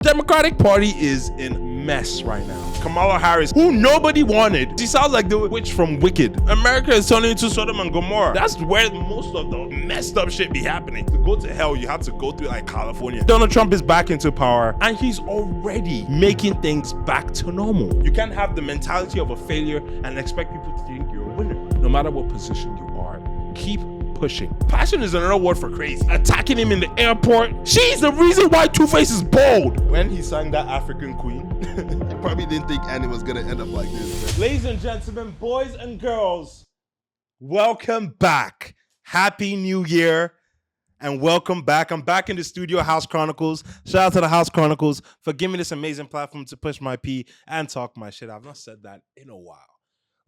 Democratic Party is in mess right now. Kamala Harris, who nobody wanted, she sounds like the witch from Wicked. America is turning into Sodom and Gomorrah. That's where most of the messed up shit be happening. To go to hell, you have to go through like California. Donald Trump is back into power, and he's already making things back to normal. You can't have the mentality of a failure and expect people to think you're a winner. No matter what position you are, keep pushing. Passion is another word for crazy. Attacking him in the airport. She's the reason why Two-Face is bald. When he sang that African Queen, I probably didn't think Annie was gonna end up like this. Ladies and gentlemen, boys and girls, welcome back. Happy New Year and welcome back. I'm back in the studio, House Chronicles. Shout out to the House Chronicles for giving me this amazing platform to push my pee and talk my shit. I've not said that in a while.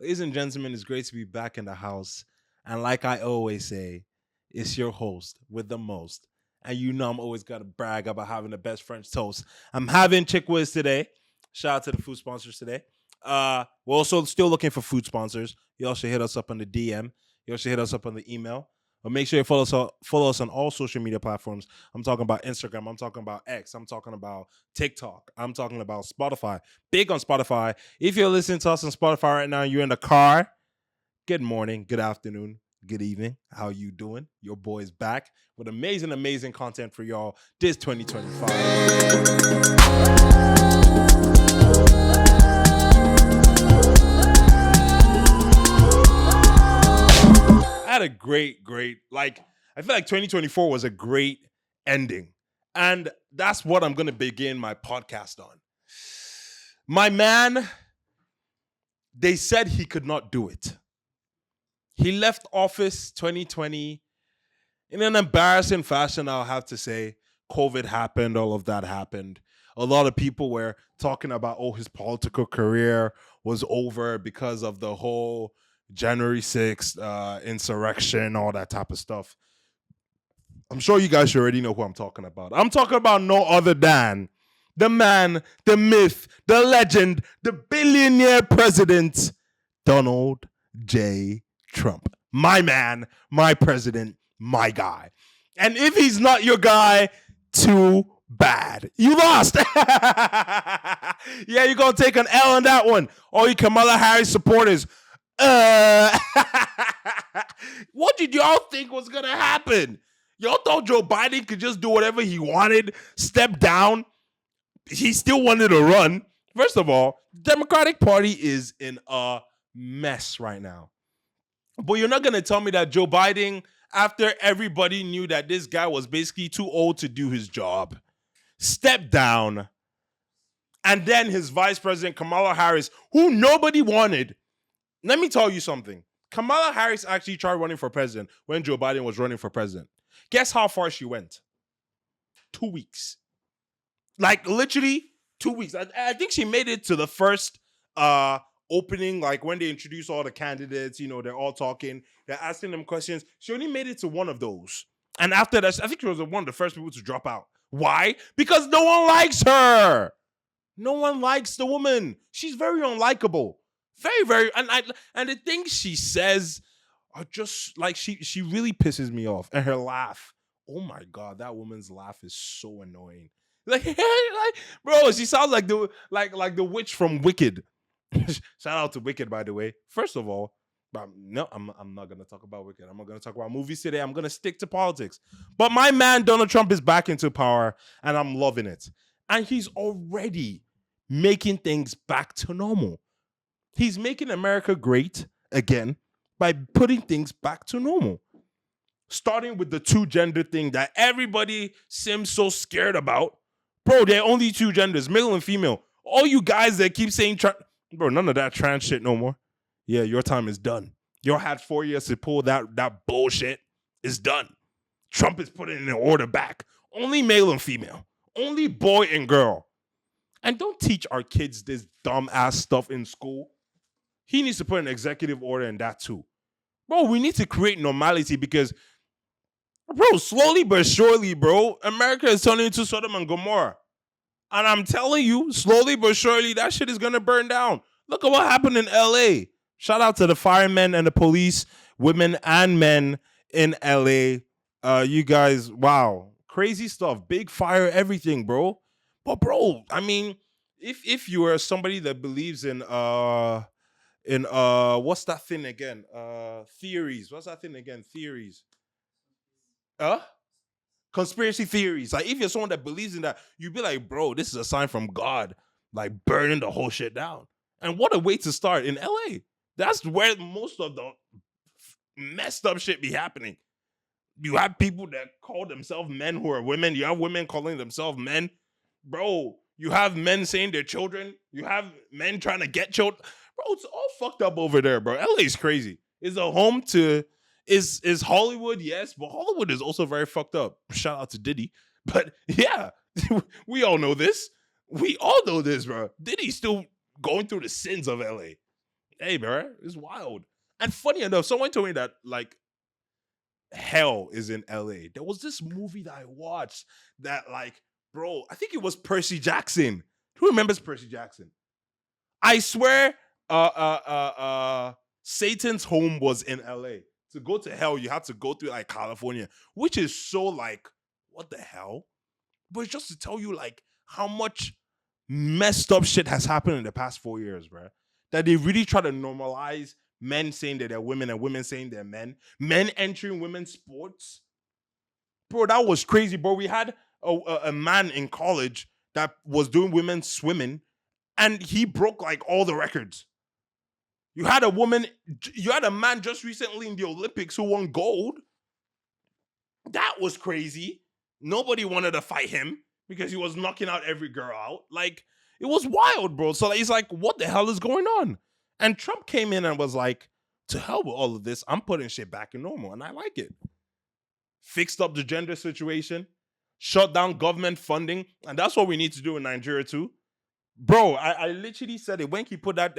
Ladies and gentlemen, it's great to be back in the house. And like I always say, it's your host with the most. And you know I'm always got to brag about having the best French toast. I'm having Chick Whiz today. Shout out to the food sponsors today. We're also still looking for food sponsors. Y'all should hit us up on the DM. Y'all should hit us up on the email. But make sure you follow us on all social media platforms. I'm talking about Instagram. I'm talking about X. I'm talking about TikTok. I'm talking about Spotify. Big on Spotify. If you're listening to us on Spotify right now and you're in the car, good morning, good afternoon, good evening. How you doing? Your boy's back with amazing content for y'all this 2025. I had a great, I feel like 2024 was a great ending. And that's what I'm going to begin my podcast on. My man, they said he could not do it. He left office 2020 in an embarrassing fashion, I'll have to say. COVID happened, all of that happened. A lot of people were talking about, his political career was over because of the whole January 6th insurrection, all that type of stuff. I'm sure you guys already know who I'm talking about. I'm talking about no other than the man, the myth, the legend, the billionaire president, Donald J. Trump. My man, my president, my guy. And if he's not your guy, too bad. You lost. Yeah, you're going to take an L on that one. All you Kamala Harris supporters. What did y'all think was going to happen? Y'all thought Joe Biden could just do whatever he wanted, step down. He still wanted to run. First of all, the Democratic Party is in a mess right now. But you're not going to tell me that Joe Biden, after everybody knew that this guy was basically too old to do his job, stepped down, and then his vice president, Kamala Harris, who nobody wanted. Let me tell you something. Kamala Harris actually tried running for president when Joe Biden was running for president. Guess how far she went? 2 weeks. Like, literally 2 weeks. I think she made it to the first opening, like when they introduce all the candidates, they're all talking, they're asking them questions. She only made it to one of those. And after that, I think she was one of the first people to drop out. Why? Because no one likes her. No one likes the woman. She's very unlikable. Very, very. And the things she says are just like, she really pisses me off. And her laugh. Oh my God, that woman's laugh is so annoying. Like bro, she sounds like the witch from Wicked. Shout out to Wicked, by the way. First of all, no, I'm not going to talk about Wicked. I'm not going to talk about movies today. I'm going to stick to politics. But my man, Donald Trump, is back into power, and I'm loving it. And he's already making things back to normal. He's making America great again by putting things back to normal. Starting with the two-gender thing that everybody seems so scared about. Bro, there are only two genders, male and female. All you guys that keep saying... Bro, none of that trans shit no more. Yeah, your time is done. You had 4 years to pull that bullshit. It's done. Trump is putting an order back. Only male and female. Only boy and girl. And don't teach our kids this dumb ass stuff in school. He needs to put an executive order in that too. Bro, we need to create normality because, bro, slowly but surely, bro, America is turning into Sodom and Gomorrah. And I'm telling you, slowly but surely, that shit is going to burn down. Look at what happened in LA. Shout out to the firemen and the police, women and men in LA. You guys, wow. Crazy stuff. Big fire, everything, bro. But bro, I mean, if you are somebody that believes in what's that thing again? Theories. What's that thing again? Theories. Huh? Conspiracy theories. Like if you're someone that believes in that, you'd be like, bro, this is a sign from God, like burning the whole shit down. And what a way to start in LA. That's where most of the messed up shit be happening. You have people that call themselves men who are women. You have women calling themselves men. Bro, you have men saying they're children. You have men trying to get children. Bro, it's all fucked up over there, bro. LA is crazy. Is a home to is Hollywood, yes, but Hollywood is also very fucked up. Shout out to Diddy. But yeah, we all know this. We all know this, bro. Diddy's still going through the sins of LA. Hey, bro, it's wild. And funny enough, someone told me that like hell is in LA. There was this movie that I watched that, like, bro, I think it was Percy Jackson. Who remembers Percy Jackson? I swear, Satan's home was in LA. To go to hell, you had to go through like California, which is so like, what the hell? But it's just to tell you like how much messed up shit has happened in the past 4 years, bro. That they really try to normalize men saying that they're women and women saying they're men entering women's sports. Bro, that was crazy, bro. We had a man in college that was doing women's swimming and he broke like all the records. You had a man just recently in the Olympics who won gold. That was crazy. Nobody wanted to fight him because he was knocking out every girl out. Like, it was wild, bro. So he's like, what the hell is going on? And Trump came in and was like, to hell with all of this. I'm putting shit back in normal. And I like it. Fixed up the gender situation, shut down government funding. And that's what we need to do in Nigeria too. Bro, I literally said it. When he put that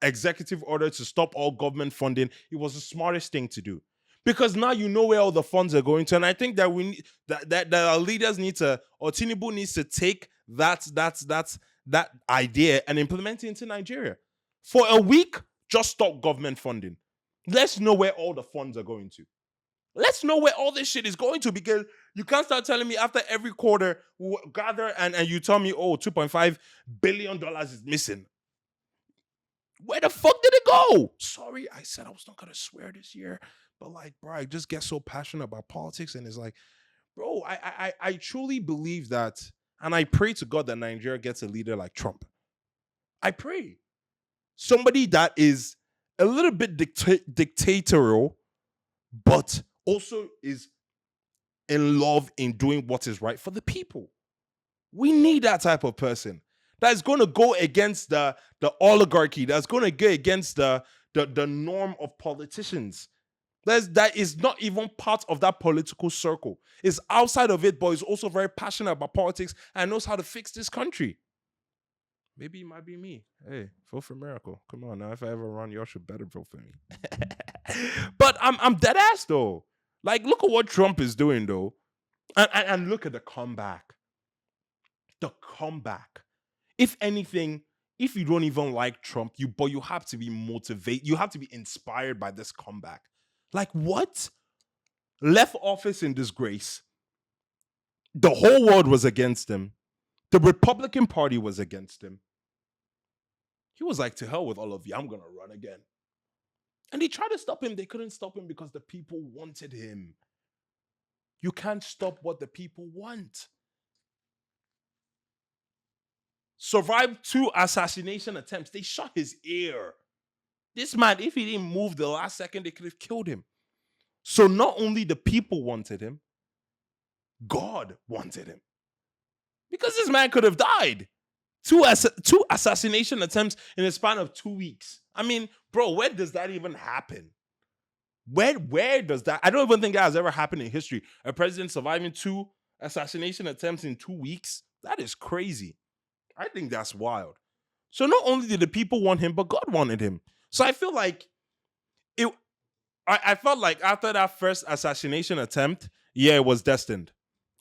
executive order to stop all government funding, it was the smartest thing to do. Because now you know where all the funds are going to. And I think that we need that our leaders need to, or Tinubu needs to take that idea and implement it into Nigeria. For a week, just stop government funding. Let's know where all the funds are going to. Let's know where all this shit is going to, because you can't start telling me after every quarter we'll gather and you tell me, oh, $2.5 billion is missing. Where the fuck did it go? Sorry, I said I was not going to swear this year. But like, bro, I just get so passionate about politics. And it's like, bro, I truly believe that. And I pray to God that Nigeria gets a leader like Trump. I pray. Somebody that is a little bit dictatorial, but also is in love in doing what is right for the people. We need that type of person that's going to go against the oligarchy, that's going to go against the norm of politicians. That is not even part of that political circle. Is outside of it, but is also very passionate about politics and knows how to fix this country. Maybe it might be me. Hey, vote for Miracle. Come on now. If I ever run, y'all should better vote for me. But I'm dead ass though. Like, look at what Trump is doing though. And look at the comeback. The comeback. If anything, if you don't even like Trump, you have to be motivated. You have to be inspired by this comeback. Like, what? Left office in disgrace. The whole world was against him. The Republican Party was against him. He was like, to hell with all of you. I'm going to run again. And they tried to stop him. They couldn't stop him because the people wanted him. You can't stop what the people want. Survived 2 assassination attempts. They shot his ear. This man, if he didn't move the last second, they could have killed him. So not only the people wanted him, God wanted him. Because this man could have died. 2 assassination attempts in a span of 2 weeks. I mean, bro, where does that even happen? Where does that? I don't even think that has ever happened in history. A president surviving 2 assassination attempts in 2 weeks? That is crazy. I think that's wild. So not only did the people want him, but God wanted him. So I feel like I felt like after that first assassination attempt, yeah, it was destined.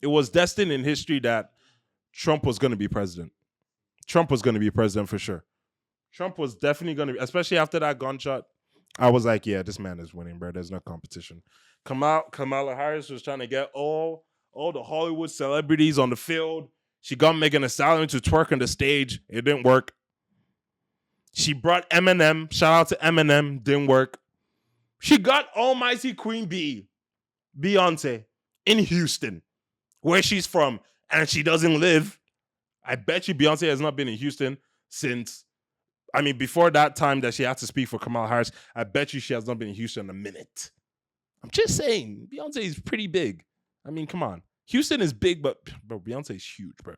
It was destined in history that Trump was going to be president. Trump was going to be president for sure. Trump was definitely going to be, especially after that gunshot. I was like, yeah, this man is winning, bro. There's no competition. Kamala Harris was trying to get all the Hollywood celebrities on the field. She got Megan Thee Stallion to twerk on the stage. It didn't work. She brought Eminem. Shout out to Eminem. Didn't work. She got Almighty Queen Bee, Beyonce, in Houston, where she's from, and she doesn't live. I bet you Beyonce has not been in Houston since, before that time that she had to speak for Kamala Harris. I bet you she has not been in Houston in a minute. I'm just saying, Beyonce is pretty big. Come on. Houston is big, but Beyonce is huge, bro.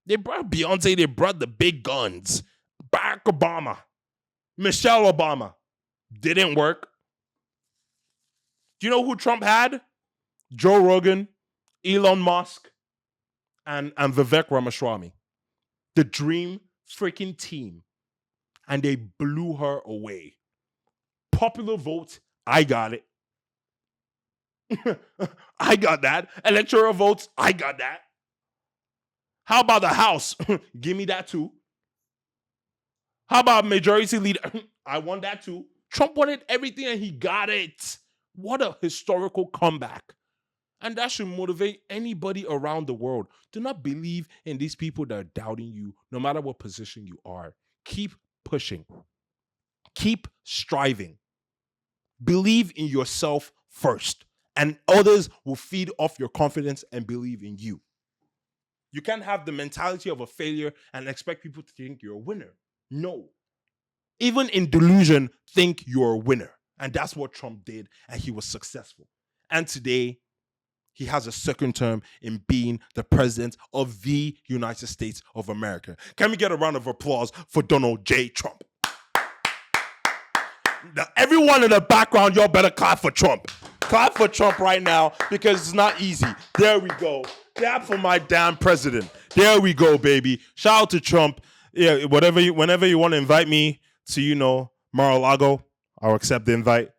They brought Beyonce, they brought the big guns. Barack Obama, Michelle Obama. Didn't work. Do you know who Trump had? Joe Rogan, Elon Musk, and Vivek Ramaswamy. The dream freaking team. And they blew her away. Popular vote, I got it. I got that. Electoral votes, I got that. How about the House? Give me that too. How about majority leader? I want that too. Trump wanted everything and he got it. What a historical comeback. And that should motivate anybody around the world. Do not believe in these people that are doubting you, no matter what position you are. Keep pushing. Keep striving. Believe in yourself first, and others will feed off your confidence and believe in you. You can't have the mentality of a failure and expect people to think you're a winner. No. Even in delusion, think you're a winner. And that's what Trump did, and he was successful. And today, he has a second term in being the president of the United States of America. Can we get a round of applause for Donald J. Trump? Now, everyone in the background, y'all better clap for Trump. Clap for Trump right now, because it's not easy. There we go. Clap for my damn president. There we go, baby. Shout out to Trump. Yeah, whenever you want to invite me to, Mar-a-Lago, I'll accept the invite.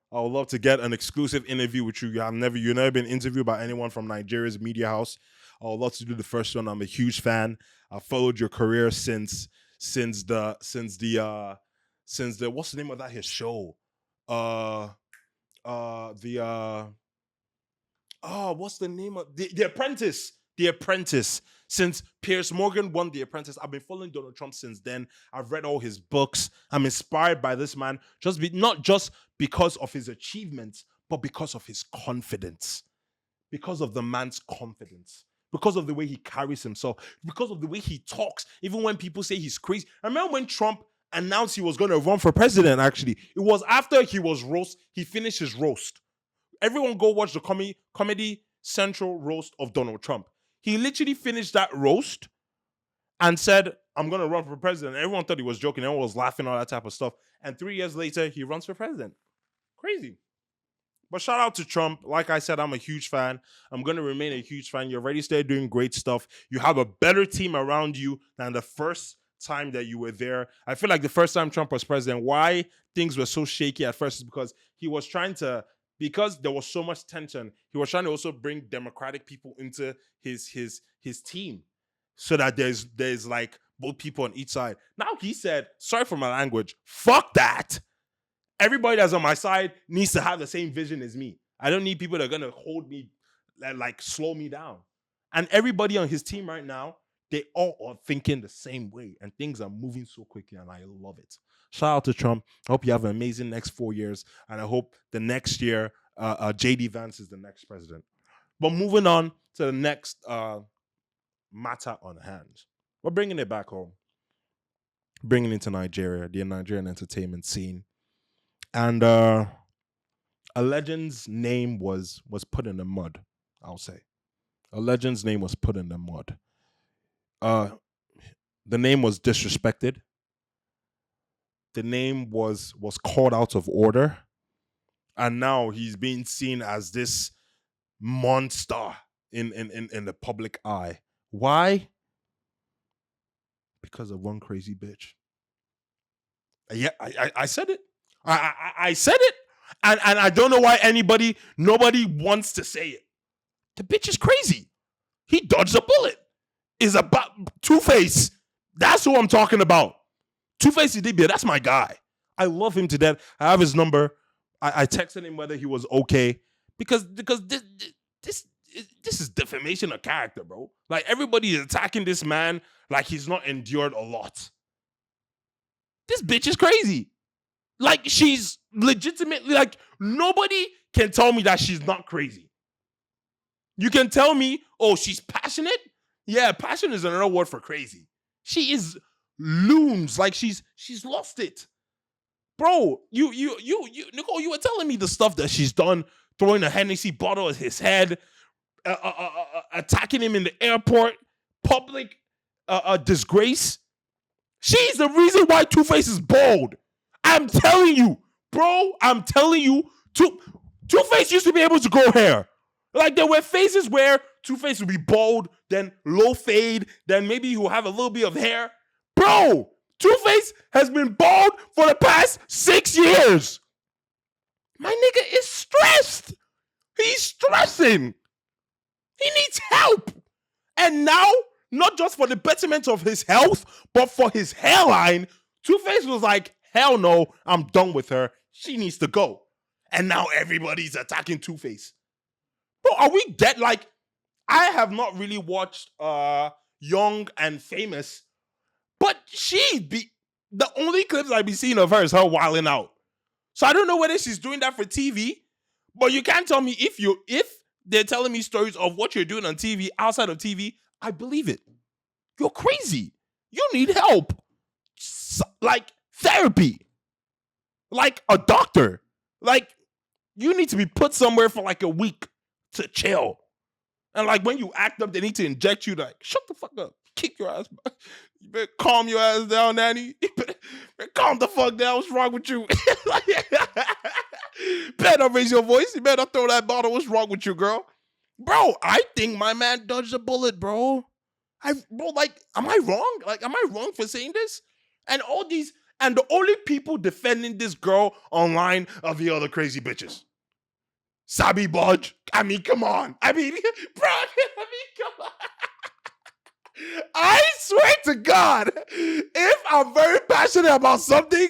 I would love to get an exclusive interview with you. You've never been interviewed by anyone from Nigeria's media house. I would love to do the first one. I'm a huge fan. I've followed your career since the what's the name of that his show? What's the name of the Apprentice? The Apprentice. Since Piers Morgan won The Apprentice, I've been following Donald Trump since then. I've read all his books. I'm inspired by this man, not just because of his achievements, but because of his confidence. Because of the man's confidence. Because of the way he carries himself. Because of the way he talks. Even when people say he's crazy. I remember when Trump announced he was going to run for president, actually. It was after he finished his roast. Everyone go watch the Comedy Central roast of Donald Trump. He literally finished that roast and said, I'm going to run for president. Everyone thought he was joking. Everyone was laughing, all that type of stuff. And 3 years later, he runs for president. Crazy. But shout out to Trump. Like I said, I'm a huge fan. I'm going to remain a huge fan. You already started doing great stuff. You have a better team around you than the first time that you were there. I feel like the first time Trump was president, why things were so shaky at first is because he was because there was so much tension, he was trying to also bring Democratic people into his team so that there's like both people on each side. Now he said, sorry for my language, fuck that. Everybody that's on my side needs to have the same vision as me. I don't need people that are going to hold me, like slow me down. And everybody on his team right now, they all are thinking the same way, and things are moving so quickly, and I love it. Shout out to Trump. I hope you have an amazing next 4 years, and I hope the next year, J.D. Vance is the next president. But moving on to the next matter on hand. We're bringing it back home. Bringing it to Nigeria, the Nigerian entertainment scene. And a legend's name was put in the mud, I'll say. A legend's name was put in the mud. The name was disrespected. The name was called out of order. And now he's being seen as this monster in the public eye. Why? Because of one crazy bitch. Yeah, I said it. I said it. And I don't know why nobody wants to say it. The bitch is crazy. He dodged a bullet. Is about Two-Face. That's who I'm talking about. Two-Face Idibia, that's my guy. I love him to death. I have his number. I texted him whether he was okay. Because this this is defamation of character, bro. Like everybody is attacking this man like he's not endured a lot. This bitch is crazy. Like she's legitimately like nobody can tell me that she's not crazy. You can tell me, oh, she's passionate. Yeah, passion is another word for crazy. She is loons. Like she's lost it. Bro, you, Nicole, you were telling me the stuff that she's done, throwing a Hennessy bottle at his head, attacking him in the airport, public disgrace. She's the reason why Two-Face is bald. I'm telling you, bro. I'm telling you, Two-Face used to be able to grow hair. Like there were phases where Two-Face would be bald, then low fade, then maybe he'll have a little bit of hair. Bro, Two-Face has been bald for the past 6 years. My nigga is stressed. He's stressing. He needs help. And now, not just for the betterment of his health, but for his hairline, Two-Face was like, hell no, I'm done with her. She needs to go. And now everybody's attacking Two-Face. Bro, are we dead? Like, I have not really watched Young and Famous, but the only clips I've been seeing of her is her wilding out. So I don't know whether she's doing that for TV, but you can't tell me if they're telling me stories of what you're doing on TV, outside of TV, I believe it. You're crazy. You need help. Like therapy. Like a doctor. Like you need to be put somewhere for like a week to chill. And like when you act up, they need to inject you like, shut the fuck up. Kick your ass. You better calm your ass down, Nanny. You better calm the fuck down. What's wrong with you? Better not raise your voice. You better not throw that bottle. What's wrong with you, girl? Bro, I think my man dodged a bullet, bro. Like, am I wrong? Like, am I wrong for saying this? And the only people defending this girl online are the other crazy bitches. Sabi Bodge. I mean, come on. I mean, bro, come on. I swear to God, if I'm very passionate about something,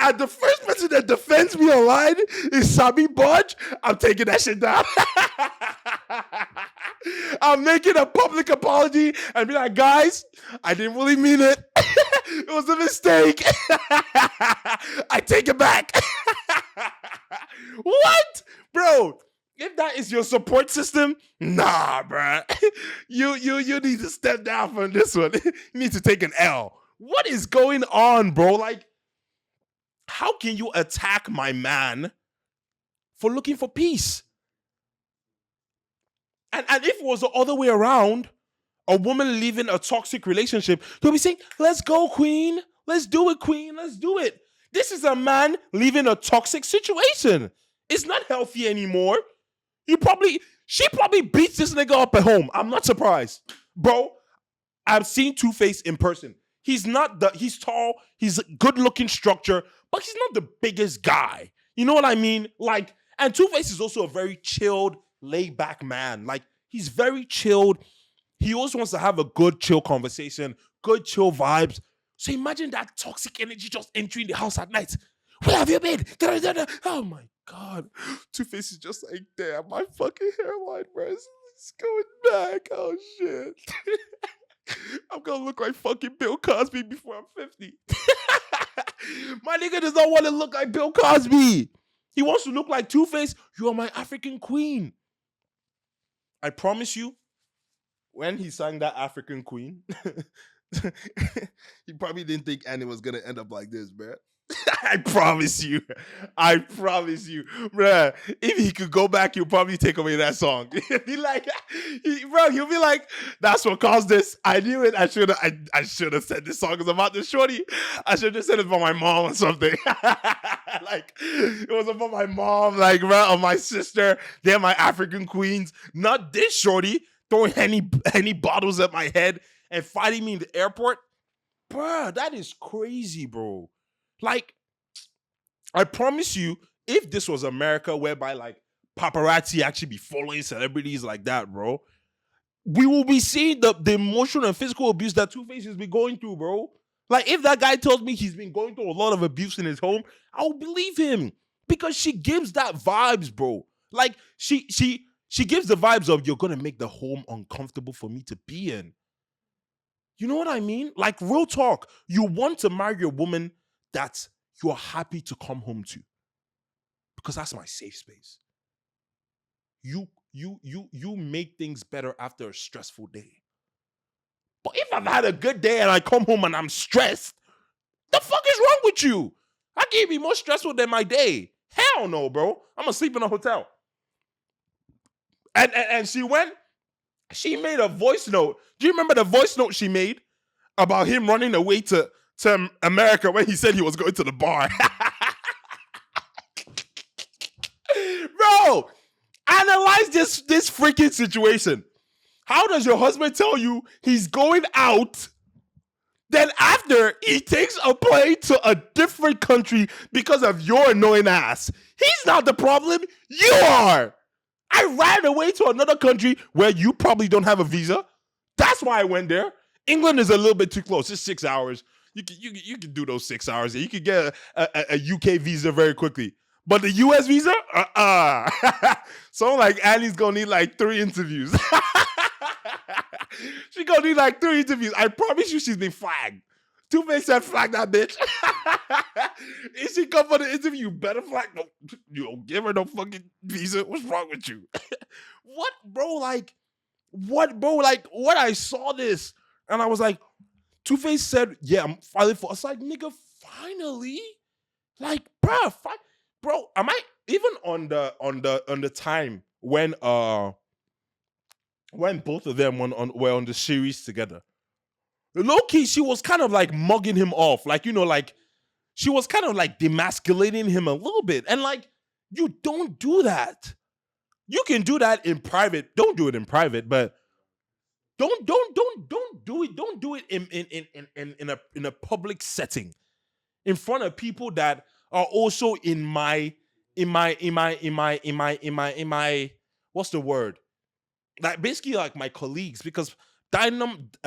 and the first person that defends me online is Sabi Bodge, I'm taking that shit down. I'm making a public apology and be like, guys, I didn't really mean it. It was a mistake. I take it back. What? Bro, if that is your support system, nah, bro. You need to step down from this one. You need to take an L. What is going on, bro? Like, how can you attack my man for looking for peace? And if it was the other way around, a woman leaving a toxic relationship, you'll be saying, let's go, queen. Let's do it, queen. Let's do it. This is a man leaving a toxic situation. It's not healthy anymore. She probably beats this nigga up at home. I'm not surprised. Bro, I've seen Two-Face in person. He's tall, he's a good-looking structure, but he's not the biggest guy. You know what I mean? Like, and Two-Face is also a very chilled, laid-back man. Like, he's very chilled. He also wants to have a good, chill conversation, good, chill vibes. So imagine that toxic energy just entering the house at night. Where have you been? Oh my God. Two-Face is just like, damn, my fucking hairline, bro. It's going back. Oh shit. I'm gonna look like fucking Bill Cosby before I'm 50. My nigga does not want to look like Bill Cosby. He wants to look like Two-Face. You are my African queen. I promise you, when he sang that African Queen, He probably didn't think Annie was gonna end up like this, bro. I promise you, bruh. If he could go back, he'll probably take away that song. He'll be like, he'll be like, that's what caused this. I knew it. I should have said this song is about this shorty. I should have said it about my mom or something. Like, it was about my mom, like, bruh, or my sister. They're my African queens. Not this shorty throwing any bottles at my head and fighting me in the airport. Bruh, that is crazy, bro. Like, I promise you, if this was America, whereby like paparazzi actually be following celebrities like that, bro, we will be seeing the emotional and physical abuse that Two-Face has been going through, bro. Like, if that guy tells me he's been going through a lot of abuse in his home, I'll believe him because she gives that vibes, bro. Like, she She gives the vibes of you're gonna make the home uncomfortable for me to be in. You know what I mean? Like real talk. You want to marry a woman that you're happy to come home to because that's my safe space. You make things better after a stressful day. But if I've had a good day and I come home and I'm stressed, the fuck is wrong with you? I can't be more stressful than my day. Hell no, bro. I'm gonna sleep in a hotel. And she made a voice note. Do you remember the voice note she made about him running away to America when he said he was going to the bar? Bro, analyze this freaking situation. How does your husband tell you he's going out, then after he takes a plane to a different country because of your annoying ass? He's not the problem. You are. I ran away to another country where you probably don't have a visa. That's why I went there. England is a little bit too close. It's 6 hours. You can do those 6 hours. You can get a UK visa very quickly. But the US visa? So like Annie's gonna need like 3 interviews. She gonna need like 3 interviews. I promise you she's been flagged. Two-Face said flag that bitch. If she come for the interview, you better flag. No, you don't give her no fucking visa. What's wrong with you? What, bro? Like, what, bro? Like, what? I saw this and I was like, Two-Face said, yeah, I'm filing for. It's like, nigga, finally? Like, bro, am I even on the time when both of them were on the series together? Low key, she was kind of like mugging him off, like, you know, like she was kind of like demasculating him a little bit, and like, you don't do that. You can do that in private. Don't do it in private, but don't do it. Don't do it in a public setting, in front of people that are also in my what's the word? Like basically like my colleagues, because Diamond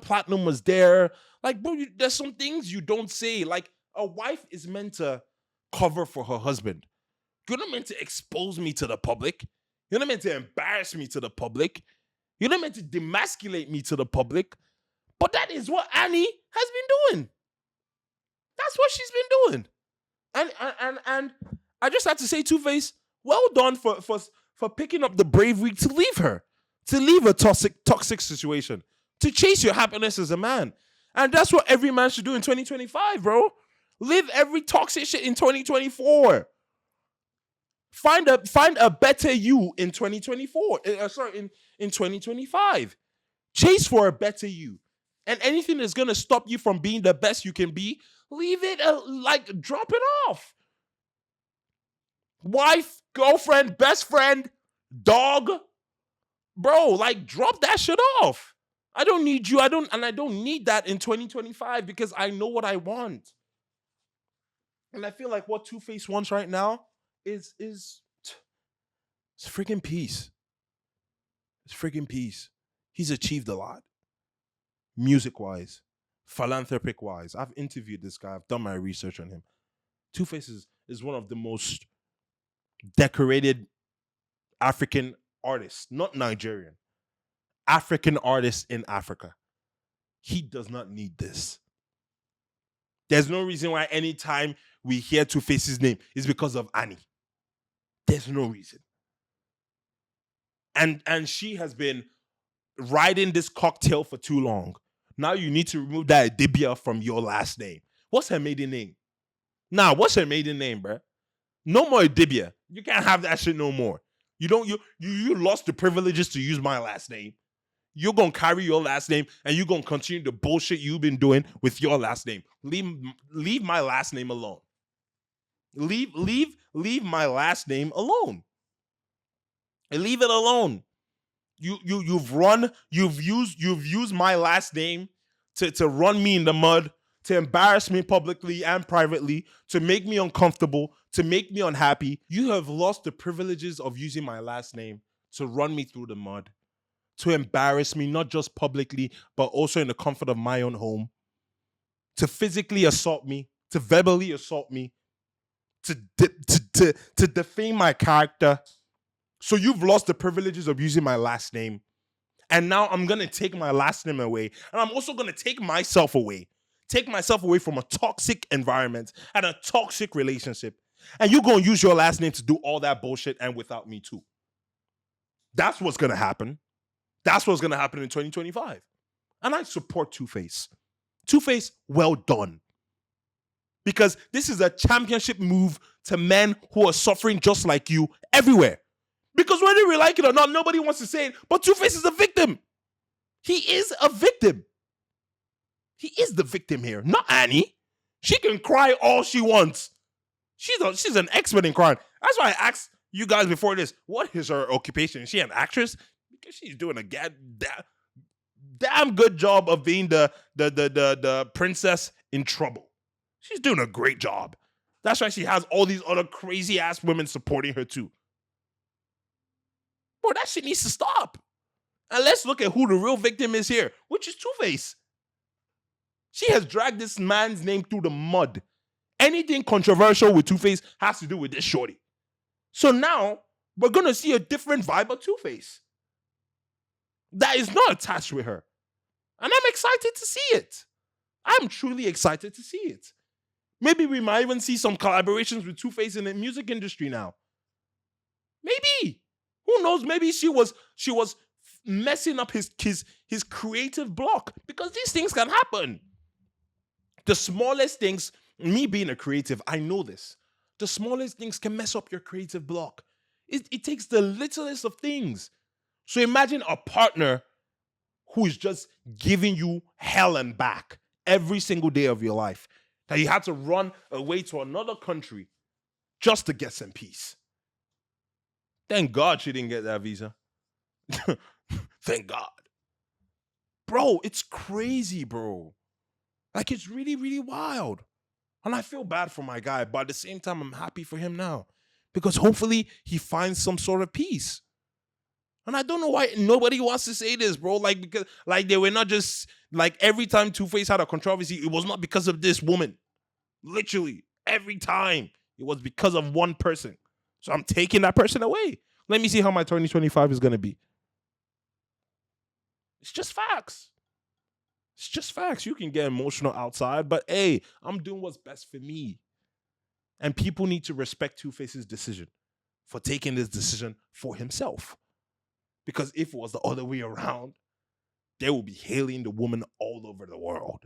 Platinum was there. Like, bro, there's some things you don't say. Like, a wife is meant to cover for her husband. You're not meant to expose me to the public. You're not meant to embarrass me to the public. You're not meant to demasculate me to the public. But that is what Annie has been doing. That's what she's been doing. And I just have to say, Two-Face, well done for picking up the bravery to leave her. To leave a toxic situation. To chase your happiness as a man. And that's what every man should do in 2025, bro. Live every toxic shit in 2024. Find a better you in 2024. In 2025. Chase for a better you. And anything that's going to stop you from being the best you can be, leave it, drop it off. Wife, girlfriend, best friend, dog. Bro, like, drop that shit off. I don't need you. I don't need that in 2025 because I know what I want. And I feel like what Two-Face wants right now is it's freaking peace. It's freaking peace. He's achieved a lot. Music-wise, philanthropic-wise. I've interviewed this guy. I've done my research on him. Two-Face is one of the most decorated African artists, not Nigerian, African artists in Africa. He does not need this. There's no reason why anytime we hear Two-Face's name is because of Annie. There's no reason. And she has been riding this cocktail for too long. Now you need to remove that Adibia from your last name. What's her maiden name? What's her maiden name, bruh? No more Adibia. You can't have that shit no more. You lost the privileges to use my last name. You're going to carry your last name and you're going to continue the bullshit you've been doing with your last name. Leave my last name alone. Leave my last name alone. And leave it alone. You've used my last name to run me in the mud, to embarrass me publicly and privately, to make me uncomfortable, to make me unhappy. You have lost the privileges of using my last name to run me through the mud, to embarrass me, not just publicly, but also in the comfort of my own home, to physically assault me, to verbally assault me, to defame my character, So you've lost the privileges of using my last name. And now I'm going to take my last name away. And I'm also going to take myself away. Take myself away from a toxic environment and a toxic relationship. And you're going to use your last name to do all that bullshit and without me too. That's what's going to happen. That's what's going to happen in 2025. And I support Two-Face. Two-Face, well done. Because this is a championship move to men who are suffering just like you everywhere. Because whether we like it or not, nobody wants to say it, but Two-Face is a victim. He is a victim. He is the victim here, not Annie. She can cry all she wants. She's an expert in crying. That's why I asked you guys before this, what is her occupation? Is she an actress? Because she's doing a damn good job of being the princess in trouble. She's doing a great job. That's why she has all these other crazy ass women supporting her too. Bro, that shit needs to stop. And let's look at who the real victim is here, which is Two-Face. She has dragged this man's name through the mud. Anything controversial with Two-Face has to do with this shorty. So now we're going to see a different vibe of Two-Face that is not attached with her. And I'm excited to see it. I'm truly excited to see it. Maybe we might even see some collaborations with Two-Face in the music industry now. Maybe. Who knows? Maybe she was messing up his creative block, because these things can happen. The smallest things, me being a creative, I know this. The smallest things can mess up your creative block. It takes the littlest of things. So imagine a partner who is just giving you hell and back every single day of your life, that you had to run away to another country just to get some peace. Thank God she didn't get that visa. Thank God. Bro, it's crazy, bro. Like, it's really, really wild. And I feel bad for my guy, but at the same time, I'm happy for him now. Because hopefully he finds some sort of peace. And I don't know why nobody wants to say this, bro. Like, because like they were not just, like, every time Two-Face had a controversy, it was not because of this woman. Literally, every time. It was because of one person. So I'm taking that person away. Let me see how my 2025 is going to be. It's just facts. It's just facts. You can get emotional outside, but hey, I'm doing what's best for me. And people need to respect Two-Face's decision for taking this decision for himself. Because if it was the other way around, they will be hailing the woman all over the world.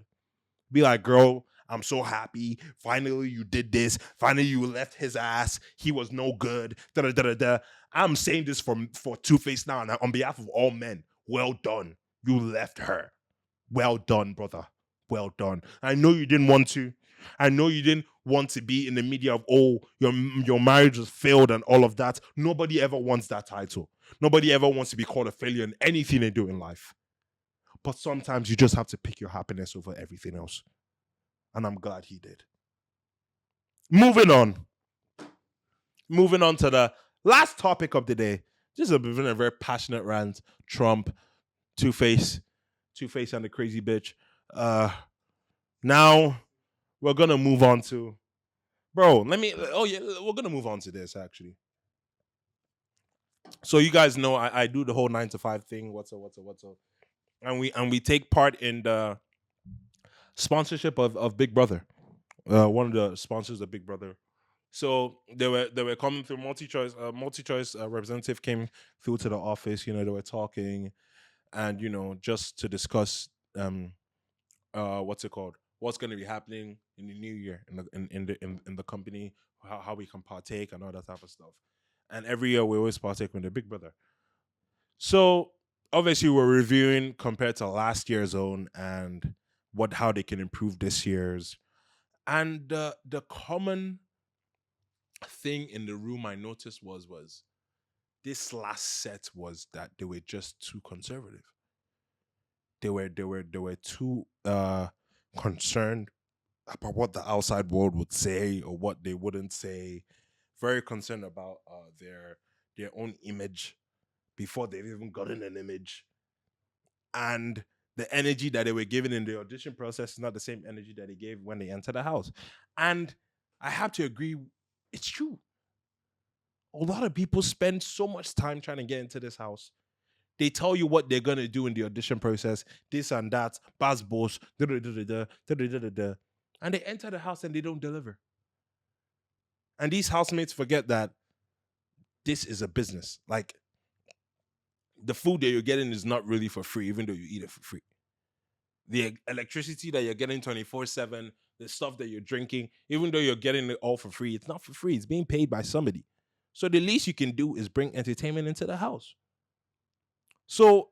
Be like, girl, I'm so happy. Finally, you did this. Finally, you left his ass. He was no good. Da-da-da-da-da. I'm saying this for Two-Face now, and on behalf of all men. Well done. You left her. Well done, brother. Well done. I know you didn't want to. I know you didn't want to be in the media of, oh, your marriage has failed and all of that. Nobody ever wants that title. Nobody ever wants to be called a failure in anything they do in life. But sometimes you just have to pick your happiness over everything else. And I'm glad he did. Moving on. Moving on to the last topic of the day. This has been a very passionate rant. Trump, Two-Face and the crazy bitch. Now we're gonna move on to, bro. We're gonna move on to this actually. So you guys know I do the whole 9 to 5 thing. What's up? And we take part in the sponsorship of Big Brother. One of the sponsors of Big Brother. So they were coming through multi-choice representative came through to the office. They were talking, and just to discuss what's it called? What's going to be happening in the new year in the company, how we can partake and all that type of stuff. And every year we always partake with the Big Brother. So obviously we're reviewing compared to last year's own and how they can improve this year's. And the common thing in the room I noticed was this last set was that they were just too conservative. They were too concerned about what the outside world would say or what they wouldn't say. Very concerned about their own image before they've even gotten an image. And the energy that they were given in the audition process is not the same energy that they gave when they entered the house. And I have to agree, it's true. A lot of people spend so much time trying to get into this house. They tell you what they're gonna do in the audition process, this and that, buzz boss, da da da da da da da da da, and they enter the house and they don't deliver. And these housemates forget that this is a business. Like the food that you're getting is not really for free, even though you eat it for free. The electricity that you're getting 24/7, the stuff that you're drinking, even though you're getting it all for free, it's not for free. It's being paid by somebody. So the least you can do is bring entertainment into the house. So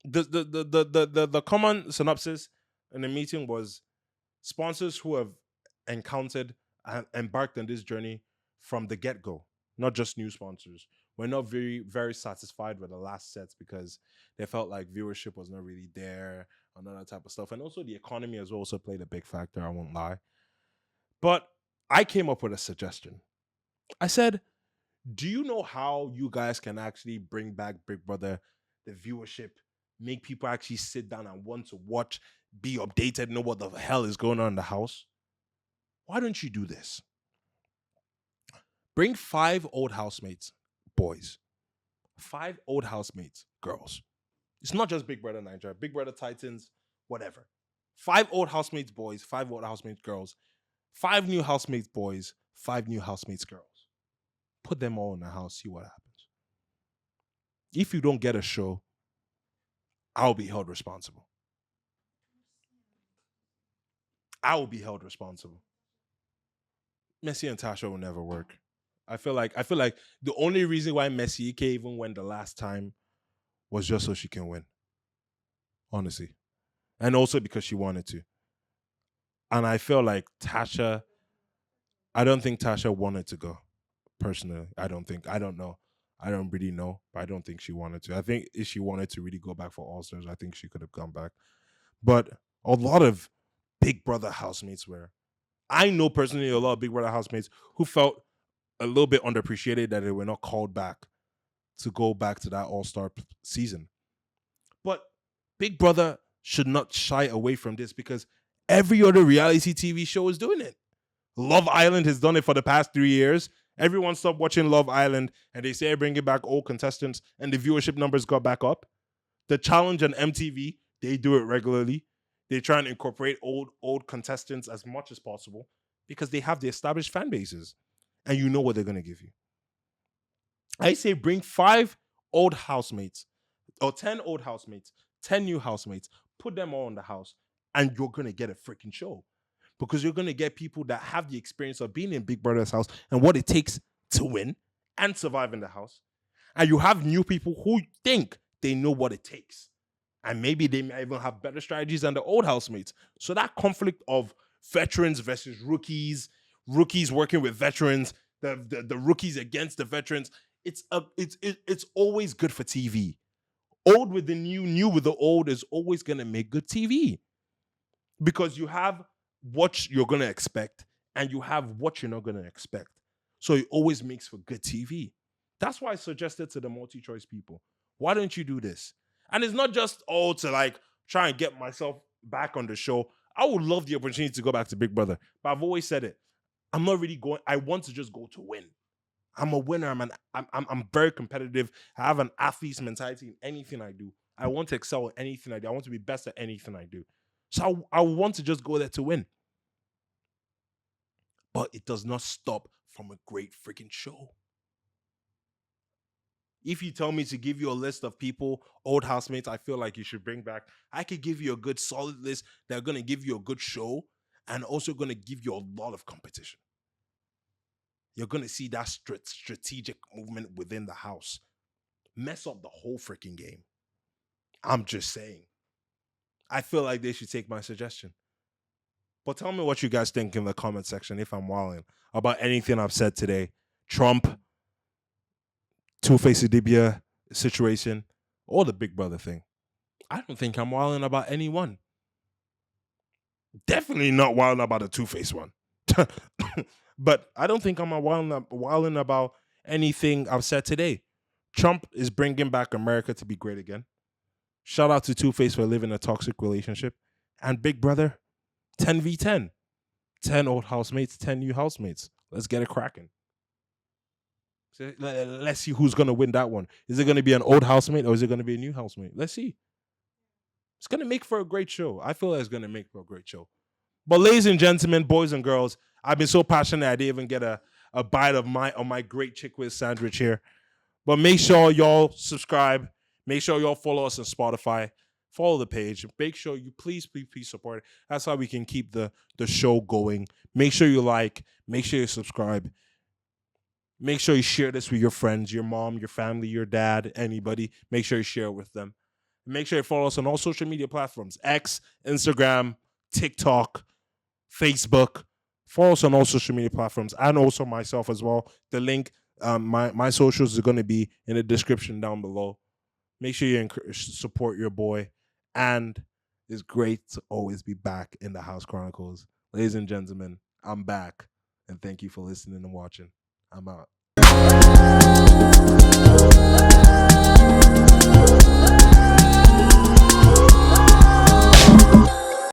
the common synopsis in the meeting was sponsors who have encountered and embarked on this journey from the get-go, not just new sponsors, were not very satisfied with the last sets because they felt like viewership was not really there and all that type of stuff. And also the economy has also played a big factor, I won't lie. But I came up with a suggestion. I said, do you know how you guys can actually bring back Big Brother, the viewership, make people actually sit down and want to watch, be updated, know what the hell is going on in the house? Why don't you do this? Bring 5 old housemates, boys, 5 old housemates, girls. It's not just Big Brother Nigeria, Big Brother Titans, whatever. 5 old housemates, boys, 5 old housemates, girls, 5 new housemates, boys, 5 new housemates, girls. Put them all in the house, see what happens. If you don't get a show, I'll be held responsible. I will be held responsible. Messi and Tasha will never work. I feel like the only reason why Messi even went the last time was just so she can win. Honestly. And also because she wanted to. And I feel like I don't think Tasha wanted to go. Personally, I don't know. I don't really know, but I don't think she wanted to. I think if she wanted to really go back for All Stars, I think she could have gone back. But a lot of Big Brother housemates were. I know personally a lot of Big Brother housemates who felt a little bit underappreciated that they were not called back to go back to that All-Star season. But Big Brother should not shy away from this because every other reality TV show is doing it. Love Island has done it for the past 3 years. Everyone stopped watching Love Island and they say bringing back old contestants and the viewership numbers got back up. The Challenge on MTV, they do it regularly. They try and incorporate old contestants as much as possible because they have the established fan bases and you know what they're going to give you. I say bring 5 old housemates or 10 old housemates, 10 new housemates, put them all in the house and you're going to get a freaking show because you're going to get people that have the experience of being in Big Brother's house and what it takes to win and survive in the house. And you have new people who think they know what it takes. And maybe they might even have better strategies than the old housemates. So that conflict of veterans versus rookies, rookies working with veterans, the rookies against the veterans, it's always good for TV. Old with the new with the old is always going to make good TV. Because you have what you're going to expect and you have what you're not going to expect. So it always makes for good TV. That's why I suggested to the multi-choice people, why don't you do this? And it's not just to like try and get myself back on the show. I would love the opportunity to go back to Big Brother, but I've always said it. I'm not really going. I want to just go to win. I'm a winner. I'm very competitive. I have an athlete's mentality in anything I do. I want to excel at anything I do. I want to be best at anything I do. So I want to just go there to win. But it does not stop from a great freaking show. If you tell me to give you a list of people, old housemates, I feel like you should bring back, I could give you a good solid list that are going to give you a good show and also going to give you a lot of competition. You're going to see that strategic movement within the house mess up the whole freaking game. I'm just saying. I feel like they should take my suggestion. But tell me what you guys think in the comment section if I'm wilding about anything I've said today. Trump, Two-Face Idibia situation, or the Big Brother thing. I don't think I'm wilding about any one. Definitely not wilding about the Two-Face one. But I don't think I'm wilding about anything I've said today. Trump is bringing back America to be great again. Shout out to Two-Face for living a toxic relationship. And Big Brother, 10v10. 10 old housemates, 10 new housemates. Let's get it cracking. So let's see who's gonna win that one. Is it gonna be an old housemate or is it gonna be a new housemate? Let's see. It's gonna make for a great show. I feel like it's gonna make for a great show. But ladies and gentlemen, boys and girls, I've been so passionate I didn't even get a bite of my great chick whiz sandwich here. But make sure y'all subscribe. Make sure y'all follow us on Spotify. Follow the page. Make sure you please support it. That's how we can keep the show going. Make sure you like. Make sure you subscribe. Make sure you share this with your friends, your mom, your family, your dad, anybody. Make sure you share it with them. Make sure you follow us on all social media platforms: X, Instagram, TikTok, Facebook. Follow us on all social media platforms and also myself as well. The link, my socials are going to be in the description down below. Make sure you support your boy. And it's great to always be back in the House Chronicles. Ladies and gentlemen, I'm back. And thank you for listening and watching. I'm out.